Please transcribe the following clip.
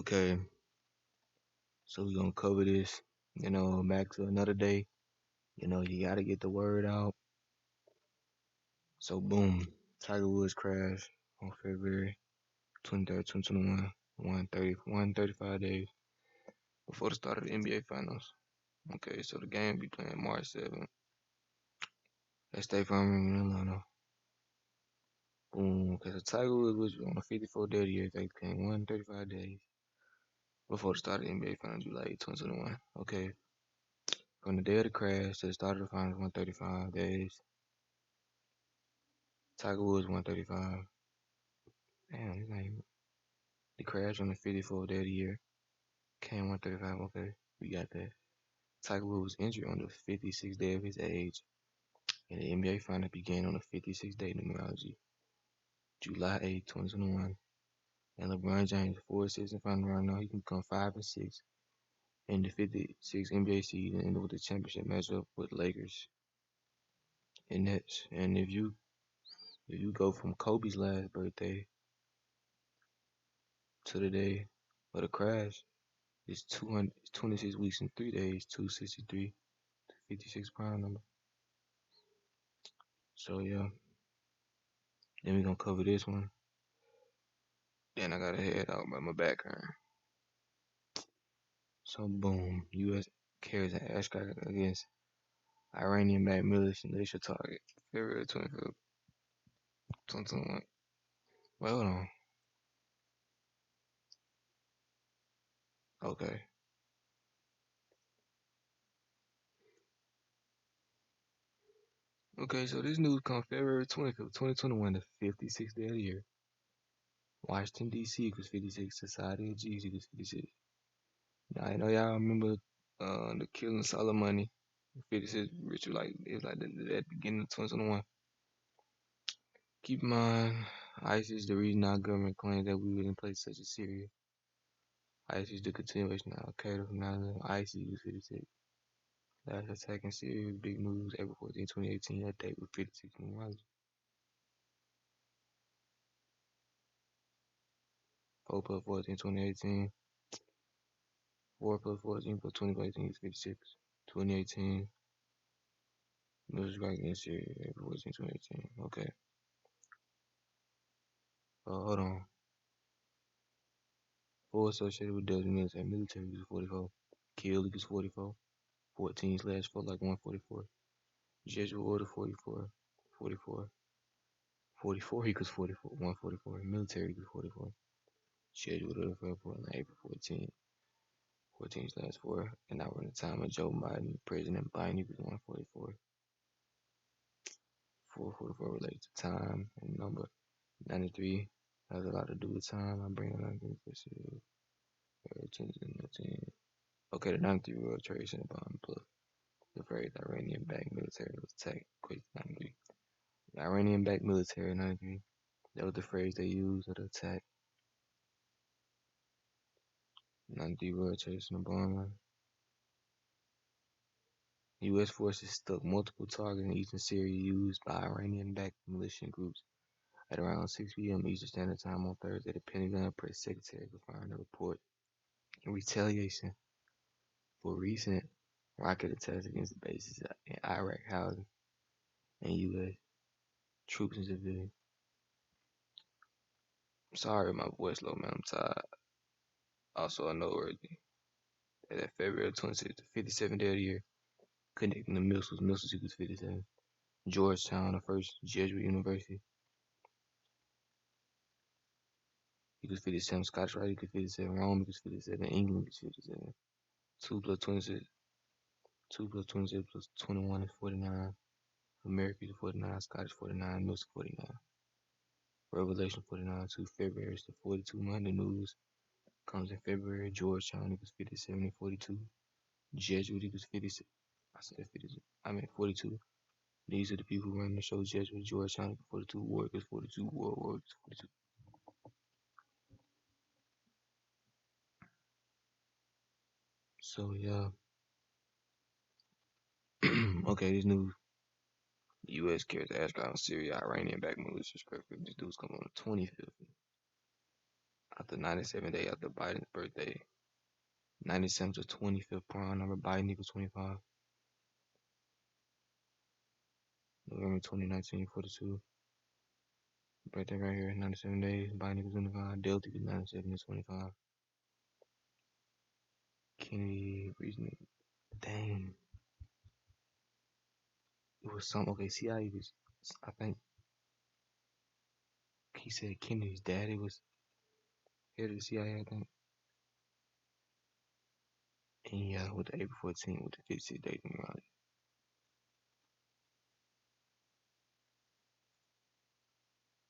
Okay, so we're gonna cover this, back to another day. You gotta get the word out. So boom, Tiger Woods crashed on February 23rd, 2021, 135 days before the start of the NBA Finals. Okay, so the game be playing March 7th at State Farm in Atlanta. Boom, okay, so Tiger Woods was on a 54-day year, they came 135 days before the start of the NBA Finals, July 2021. Okay, from the day of the crash to the start of the finals, 135 days. Tiger Woods 135. Damn, his name. The crash on the 54th day of the year. Came 135. Okay, we got that. Tiger Woods was injured on the 56th day of his age, and the NBA Finals began on the 56th day numerology, July 8, 2021. And LeBron James, 4 season final right now, he can come 5-6 in the 56 NBA season and with the championship matchup with Lakers and Nets. And if you go from Kobe's last birthday to the day of the crash, it's 26 weeks and 3 days, 263 to 56 prime number. So yeah, then we gonna cover this one. Then I gotta head out by my back hurt. So boom, U.S. carries an airstrike against Iranian backed militia target, February 25th, 2021. Well, hold on. Okay. Okay, so this news comes February 25th, 2021, the 56th day of the year. Washington, D.C. equals 56, Society of G's equals 56. Now, I know y'all remember the killing Soleimani. 56 Richard, like, it was like the beginning of 2021. Keep in mind, ISIS, the region our government claims that we would in place such as Syria. ISIS, the continuation of Al Qaeda from 9/11. ISIS equals 56. Last attack in Syria, big news, April 14, 2018. That date was 56 numerology. 4 plus 14, 2018. 4 plus 14 plus 2018 is 56. 2018. News right against Syria, April 14, 2018. Okay. Hold on. 4 associated with Delta military. Military equals 44. Kill equals 44. 14/4 like 144. Jesuit order 44. 44. 44 equals 44. 144. Military equals 44. Scheduled order 44 on April 14. 14/4. And now we're in the time of Joe Biden. President Biden equals 144. 444 relates to time and number. 93 has a lot to do with time. I'm bringing up okay, the 93 World Trade Center bomb plus the phrase Iranian backed military was attacked. Quick 93. The Iranian backed military 93. That was the phrase they used at the attack. 93 World Trade Center bomb. U.S. forces struck multiple targets in eastern Syria used by Iranian backed militia groups at around 6 p.m. Eastern Standard Time on Thursday. The Pentagon press secretary confirmed the report in retaliation for recent rocket attacks against the bases in Iraq housing and U.S. troops and civilians. Sorry, my voice low, man. I'm tired. Also, I know already that February 26th, the 57th day of the year, connecting the missiles equals 57. Georgetown, the first Jesuit university, equals 57. Scottish Rite equals 57. Rome equals 57. England equals 57. 2 plus 26. 2 plus 26 plus 21 is 49. America is 49. Scottish 49. Mills 49. Revelation 49. 2 February is the 42 Monday news. Comes in February. Georgetown equals 57 and 42. Jesuit equals 56. I said 56. I mean 42. These are the people running the show. Jesuit, Georgetown equals 42. War equals 42. War equals 42. So yeah. Okay, this news. The U.S. carries airstrike on Syria, Iranian backed militia. This news come on the 25th. After 97 days after Biden's birthday. 97 to 25th prime number. Biden equals 25. November 2019, 42. Birthday right here, 97 days. Biden equals 25. Delta equals 97 to 25. Kennedy, reasoning. Dang. It was some, okay, CIA was, I think, he said Kennedy's daddy was head of the CIA, I think. And yeah, with the April 14th, with the 56th date in Raleigh.